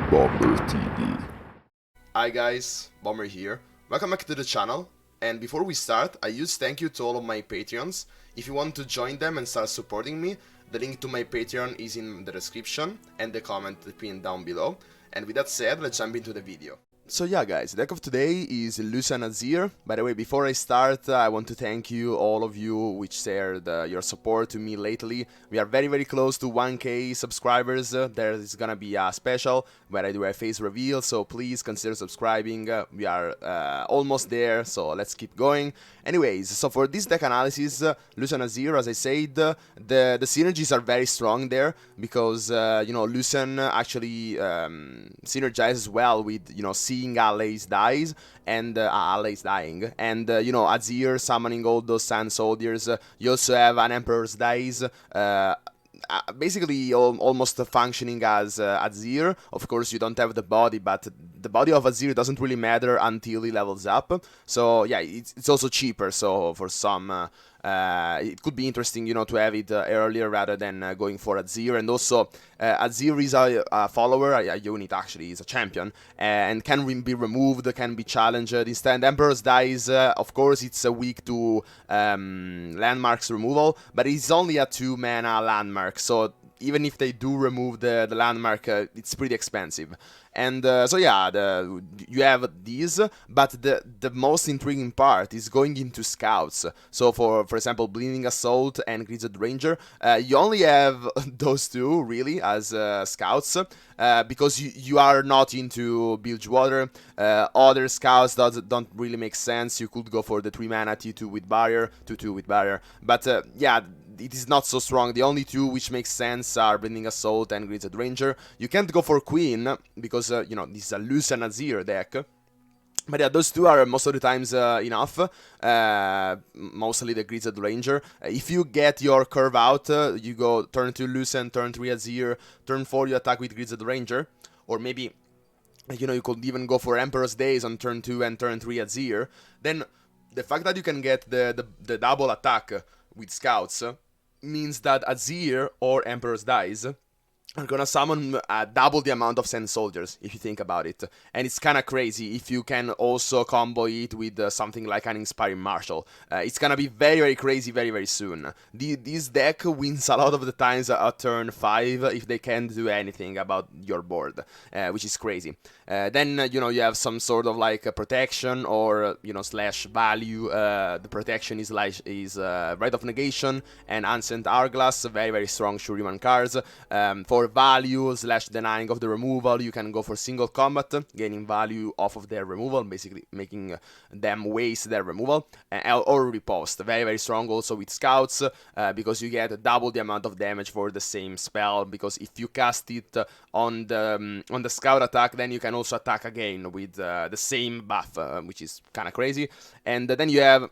Bomber TV. Hi guys, Bomber here. Welcome back to the channel. And before we start, a huge thank you to all of my Patreons. If you want to join them and start supporting me, the link to my Patreon is in the description and the comment pinned down below. And with that said, let's jump into the video. So yeah guys, the deck of today is Lucian Azir. By the way, before I start, I want to thank you, all of you which shared your support to me lately. We are very close to 1k subscribers. There is gonna be a special where I do a face reveal, so please consider subscribing. We are almost there, so let's keep going. Anyways, so for this deck analysis, Lucian Azir, as I said, the synergies are very strong there, because, you know, Lucian actually synergizes well with, you know, seeing allies dies and allies dying, and you know, Azir summoning all those sand soldiers. You also have an Emperor's Dice, basically almost functioning as Azir. Of course, you don't have the body, but the body of Azir doesn't really matter until he levels up. So yeah, it's also cheaper. So for some, it could be interesting, you know, to have it earlier rather than going for Azir. And also, Azir is a follower, a unit actually, is a champion, and can be removed, can be challenged. Instead, Emperor's Dice, of course, it's weak to landmarks removal, but it's only a 2-mana landmark, so even if they do remove the landmark, it's pretty expensive. And so yeah, you have these, but the most intriguing part is going into scouts. So for example, Bleeding Assault and Grizzled Ranger, you only have those two really as scouts, because you are not into Bilgewater. Other scouts don't really make sense. You could go for the 3-mana T2 with barrier, 2/2 with barrier, but yeah, it is not so strong. The only two which make sense are Blinding Assault and Grizzled Ranger. You can't go for Queen, because, you know, this is a Lucian Azir deck. But yeah, those two are most of the times enough, mostly the Grizzled Ranger. If you get your curve out, you go turn 2 Lucian, turn 3 Azir, turn 4 you attack with Grizzled Ranger, or maybe, you know, you could even go for Emperor's Days on turn 2 and turn 3 Azir. Then the fact that you can get the double attack with scouts means that Azir or Emperor's Dice are gonna summon double the amount of Sand Soldiers, if you think about it. And it's kinda crazy if you can also combo it with something like an Inspiring Marshal. It's gonna be very crazy very soon. This deck wins a lot of the times at turn 5 if they can't do anything about your board, which is crazy. Then, you know, you have some sort of like a protection or, you know, slash value. The protection is like Rite of Negation and Ancient Hourglass, very strong Shuriman cards. For value slash denying of the removal, you can go for single combat, gaining value off of their removal, basically making them waste their removal, or riposte, very strong also with scouts, because you get double the amount of damage for the same spell, because if you cast it on the scout attack, then you can also attack again with the same buff, which is kind of crazy. And then you have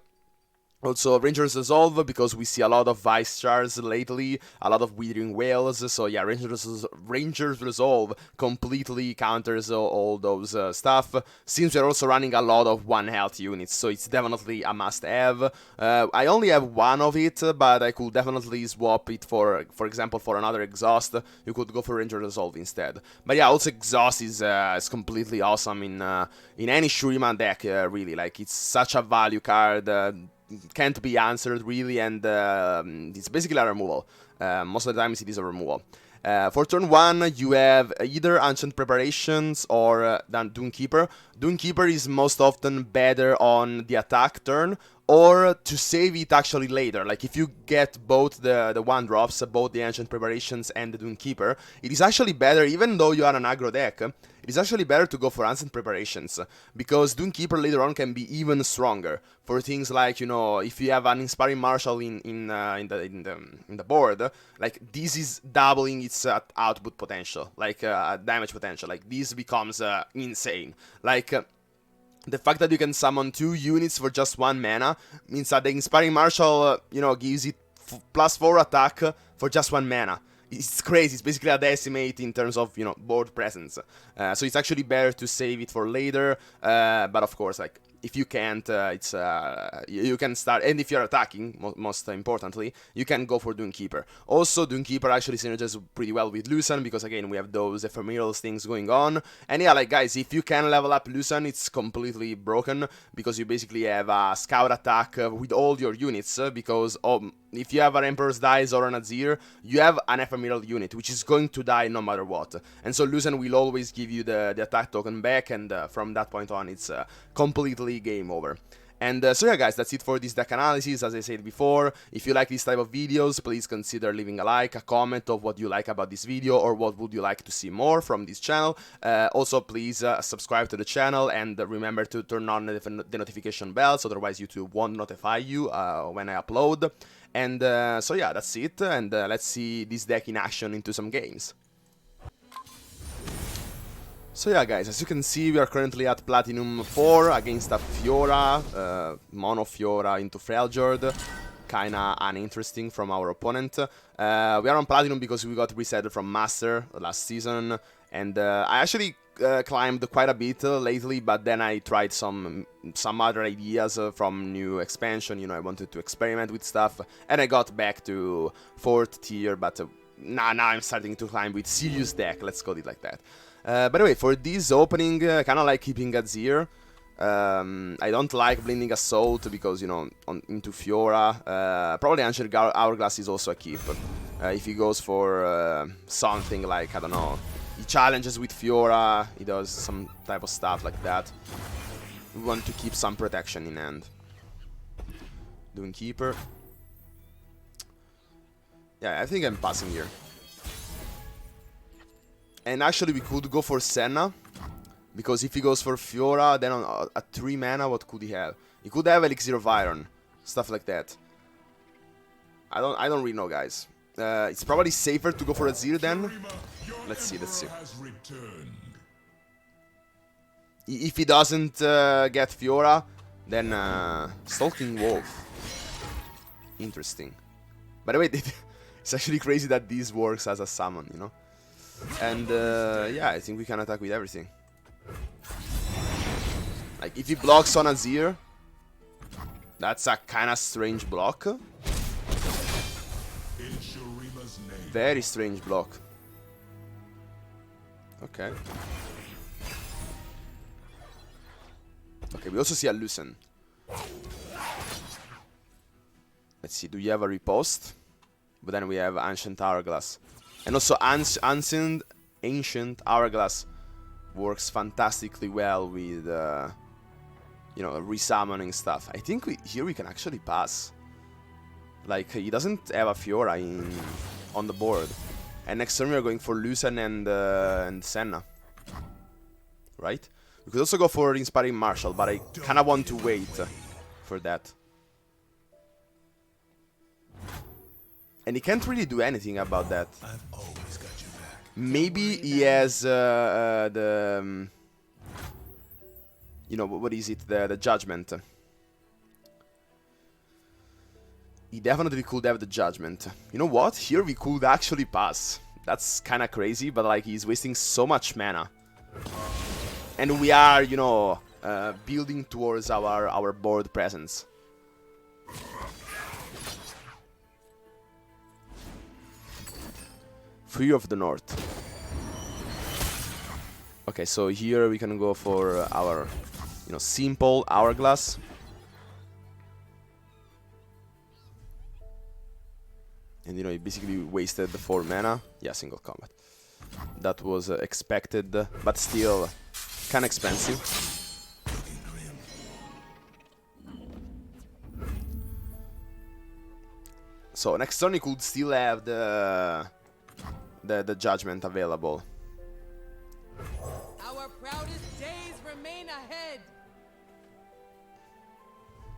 also Ranger's Resolve, because we see a lot of Vice Shards lately, a lot of Withering Whales. So yeah, Ranger's Resolve completely counters all those stuff. Since we're also running a lot of 1 health units, so it's definitely a must-have. I only have one of it, but I could definitely swap it for example, for another Exhaust. You could go for Ranger's Resolve instead. But yeah, also Exhaust is completely awesome in any Shuriman deck, really. Like, it's such a value card. Can't be answered really, and it's basically a removal. Most of the times it is a removal. For turn 1, you have either Ancient Preparations or Doomkeeper. Doomkeeper is most often better on the attack turn, or to save it actually later. Like, if you get both the 1-drops, both the Ancient Preparations and the Doomkeeper, it is actually better, even though you are an aggro deck, it is actually better to go for Ancient Preparations, because Doomkeeper later on can be even stronger for things like, you know, if you have an Inspiring Marshal in the board, like, this is doubling its output potential, like damage potential. Like, this becomes insane. Like, the fact that you can summon 2 units for just 1 mana means that the Inspiring Marshal, you know, gives it +4 attack for just 1 mana. It's crazy. It's basically a decimate in terms of, you know, board presence. So it's actually better to save it for later. But of course, like, if you can't, you can start, and if you're attacking, most importantly, you can go for Dunekeeper. Also, Dunekeeper actually synergizes pretty well with Lucian, because again, we have those ephemeral things going on. And yeah, like guys, if you can level up Lucian, it's completely broken, because you basically have a scout attack with all your units, because if you have an Emperor's Dice or an Azir, you have an ephemeral unit, which is going to die no matter what. And so Lucian will always give you the attack token back, and from that point on, it's completely game over. And so yeah guys, that's it for this deck analysis. As I said before, if you like this type of videos, please consider leaving a like, a comment of what you like about this video, or what would you like to see more from this channel. Also, please subscribe to the channel, and remember to turn on the notification bells, otherwise YouTube won't notify you when I upload. And so yeah, that's it, and let's see this deck in action into some games. So yeah guys, as you can see, we are currently at Platinum 4 against a Fiora, Mono Fiora into Freljord. Kinda uninteresting from our opponent. We are on Platinum because we got reset from Master last season, and I actually climbed quite a bit lately, but then I tried some other ideas from new expansion. You know, I wanted to experiment with stuff, and I got back to 4th tier, but now I'm starting to climb with serious deck, let's call it like that. By the way, for this opening, kinda like keeping Azir. I don't like Blinding Assault because, you know, into Fiora. Probably Ancient Hourglass is also a keep. If he goes for something like, I don't know, he challenges with Fiora, he does some type of stuff like that. We want to keep some protection in hand. Dunekeeper. Yeah, I think I'm passing here. And actually we could go for Senna, because if he goes for Fiora, then on at 3 mana, what could he have? He could have Elixir of Iron, stuff like that. I don't really know, guys. It's probably safer to go for Azir then. Let's see. If he doesn't get Fiora, then Stalking Wolf. Interesting. By the way, it's actually crazy that this works as a summon, you know? And yeah, I think we can attack with everything. Like, if he blocks on Azir, that's a kinda strange block. Very strange block. Okay. Okay, we also see a Lucian. Let's see, do you have a riposte? But then we have Ancient Hourglass. And also Ancient Hourglass works fantastically well with, you know, resummoning stuff. I think here we can actually pass. Like, he doesn't have a Fiora on the board. And next turn we are going for Lucian and Senna. Right? We could also go for Inspiring Marshal, but I kinda want to wait for that. And he can't really do anything about that. I've always got your back. Maybe he has the you know, what is it? The Judgment. He definitely could have the Judgment. You know what? Here we could actually pass. That's kind of crazy, but like he's wasting so much mana. And we are, you know, building towards our board presence. Free of the North. Okay, so here we can go for our, you know, simple Hourglass. And, you know, he basically wasted the 4 mana. Yeah, single combat. That was expected, but still kind of expensive. So next turn he could still have the Judgment available. Our proudest days remain ahead.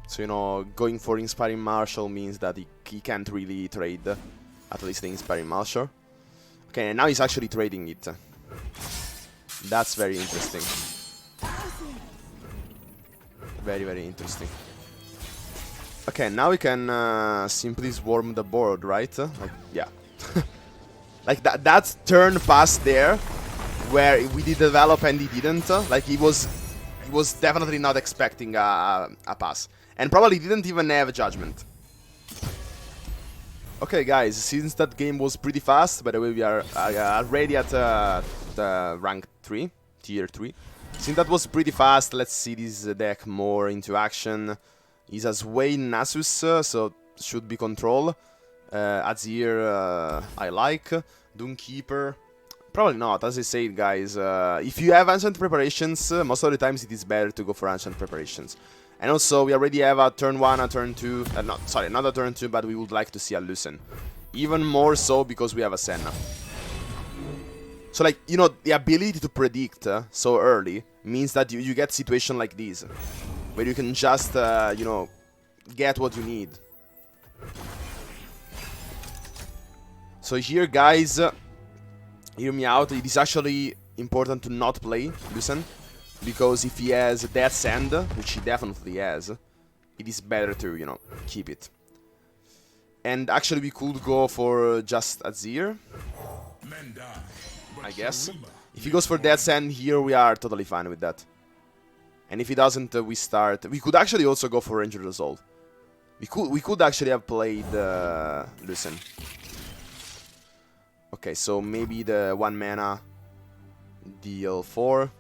So, you know, going for Inspiring Marshal means that he can't really trade, at least the Inspiring Marshal. Okay, and now he's actually trading it. That's very interesting. Very, very interesting. Okay, now we can simply swarm the board, right? Like, yeah. Like that turn pass there, where we did develop and he didn't. Like, he was was definitely not expecting a pass. And probably didn't even have a judgment. Okay, guys, since that game was pretty fast, by the way, we are already at the rank 3, tier 3. Since that was pretty fast, let's see this deck more into action. He's a Sway Nasus, so should be control. Azir, I like. Doomkeeper, probably not. As I said, guys, if you have Ancient Preparations, most of the times it is better to go for Ancient Preparations. And also, we already have a turn 1, a turn 2, not a turn 2, but we would like to see a Lucian. Even more so because we have a Senna. So, like, you know, the ability to predict so early means that you get situations like these, where you can just, you know, get what you need. So here, guys, hear me out, it is actually important to not play Lucian. Because if he has Death's End, which he definitely has, it is better to, you know, keep it. And actually we could go for just Azir, I guess. If he goes for Death's End here, we are totally fine with that. And if he doesn't, we start... We could actually also go for Ranger Resolve. We could actually have played Lucian. Okay, so maybe the 1 mana deal 4.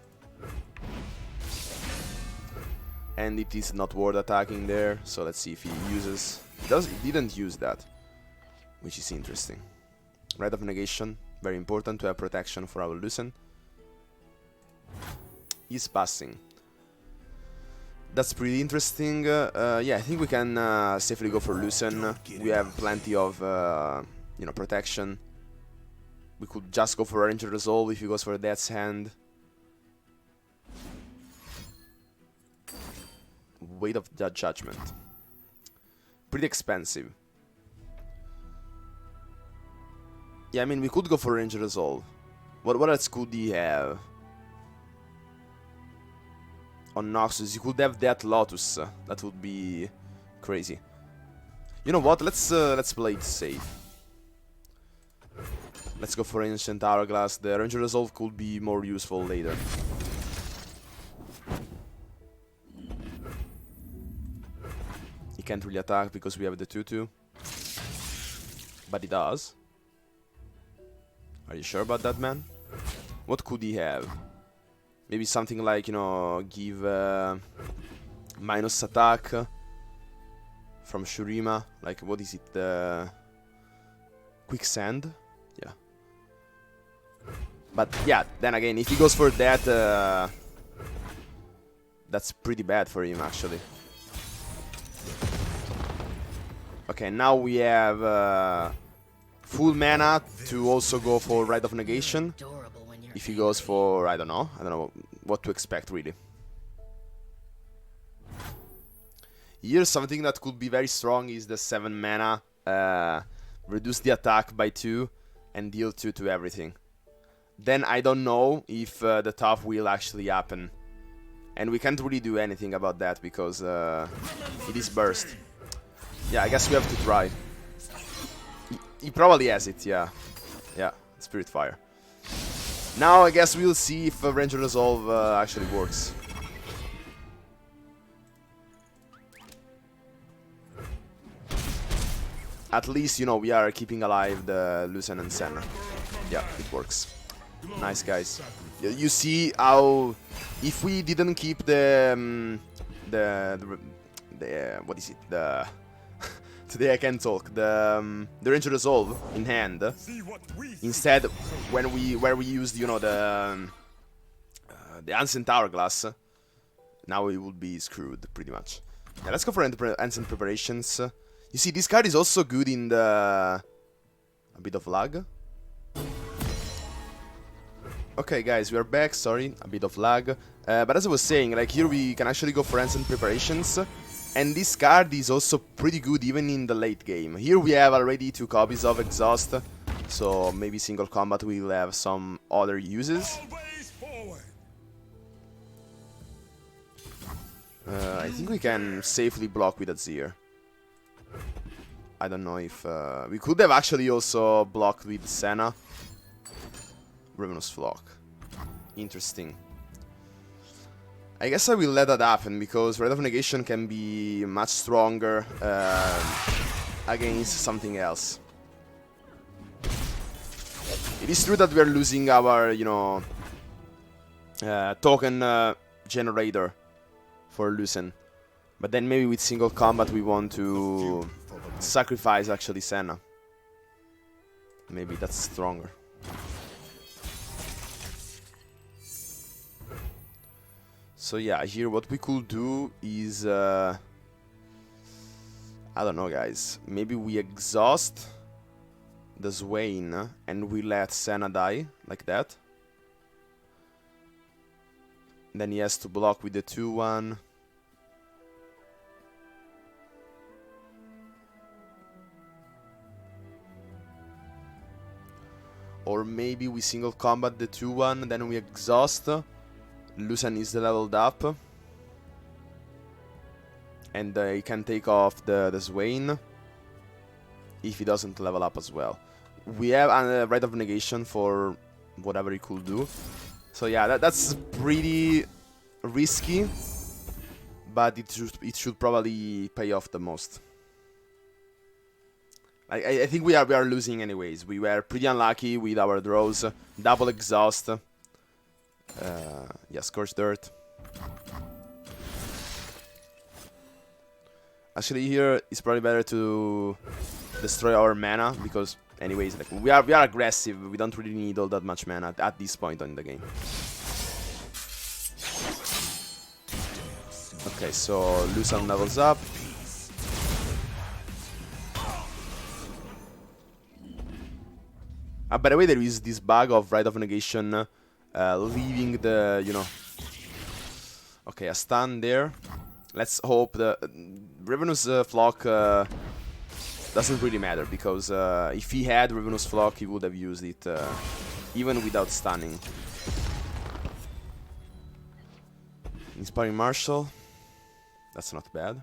And it is not worth attacking there, so let's see if he uses... He didn't use that, which is interesting. Rite of Negation, very important to have protection for our Lucian. He's passing. That's pretty interesting. Yeah, I think we can safely go for Lucian. We have plenty of, you know, protection. We could just go for Ranger Resolve if he goes for Death's Hand. Weight of the Judgment. Pretty expensive. Yeah, I mean, we could go for Ranger Resolve. What else could he have? On Noxus, you could have that Lotus. That would be crazy. You know what? Let's play it safe. Let's go for Ancient Hourglass. The Ranger Resolve could be more useful later. He can't really attack because we have the 2-2. But he does. Are you sure about that, man? What could he have? Maybe something like, you know, give minus attack from Shurima. Like, what is it? Quicksand? Yeah. But, yeah, then again, if he goes for that, that's pretty bad for him, actually. Okay, now we have full mana to also go for Rite of Negation. If he goes for, I don't know what to expect, really. Here, something that could be very strong is the 7 mana. Reduce the attack by 2 and deal 2 to everything. Then I don't know if the top will actually happen. And we can't really do anything about that because it is burst. Yeah, I guess we have to try. He probably has it, yeah. Yeah, Spirit Fire. Now I guess we'll see if Ranger Resolve actually works. At least, you know, we are keeping alive the Lucian and Senna. Yeah, it works. Nice, guys. You see how if we didn't keep the what is it? The today I can't talk. The Ranger Resolve in hand. Instead, where we used, you know, the Ancient Hourglass, now we would be screwed pretty much. Yeah, let's go for Ancient Preparations. You see, this card is also good in the a bit of lag. Okay, guys, we are back. Sorry, a bit of lag. But as I was saying, like here we can actually go for Ancient Preparations. And this card is also pretty good even in the late game. Here we have already 2 copies of Exhaust, so maybe single combat will have some other uses. I think we can safely block with Azir. I don't know if... we could have actually also blocked with Senna. Ravenous Flock. Interesting. I guess I will let that happen, because Rite of Negation can be much stronger against something else. It is true that we are losing our, you know, token generator for Lucian. But then maybe with single combat we want to sacrifice actually Senna. Maybe that's stronger. So yeah, here what we could do is... I don't know, guys. Maybe we exhaust the Swain and we let Senna die, like that. Then he has to block with the 2-1. Or maybe we single combat the 2-1, then we exhaust. Lucian is leveled up. And he can take off the Swain if he doesn't level up as well. We have a Rite of Negation for whatever he could do. So yeah, that's pretty risky, but it should probably pay off the most. I think we are losing anyways. We were pretty unlucky with our draws. Double exhaust. Yeah, Scorched Earth. Actually, here it's probably better to destroy our mana, because anyways, like we are aggressive. We don't really need all that much mana at this point in the game. Okay, so Lucian levels up. By the way, there is this bug of Rite of Negation leaving the, you know... Okay, a stun there. Let's hope the Ravenous Flock doesn't really matter, because if he had Ravenous Flock, he would have used it even without stunning. Inspiring Marshal. That's not bad.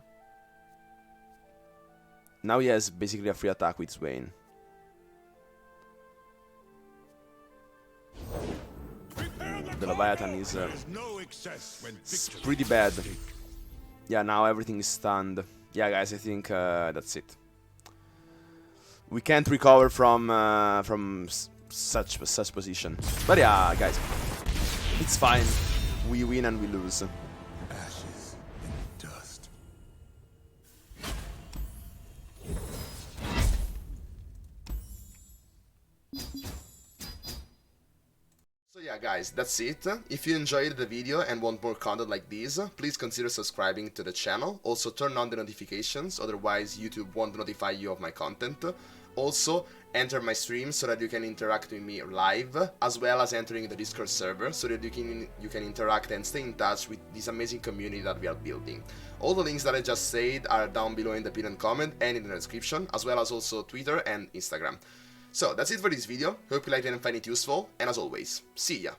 Now he has basically a free attack with Swain. The Leviathan is pretty bad. Yeah, now everything is stunned. Yeah, guys, I think that's it. We can't recover from such position. But yeah, guys, it's fine. We win and we lose. Ashes and dust. So yeah, guys, that's it. If you enjoyed the video and want more content like this, please consider subscribing to the channel. Also, turn on the notifications, otherwise YouTube won't notify you of my content. Also, enter my stream so that you can interact with me live, as well as entering the Discord server so that you can interact and stay in touch with this amazing community that we are building. All the links that I just said are down below in the pinned comment and in the description, as well as also Twitter and Instagram. So that's it for this video. Hope you liked it and find it useful, and as always, see ya!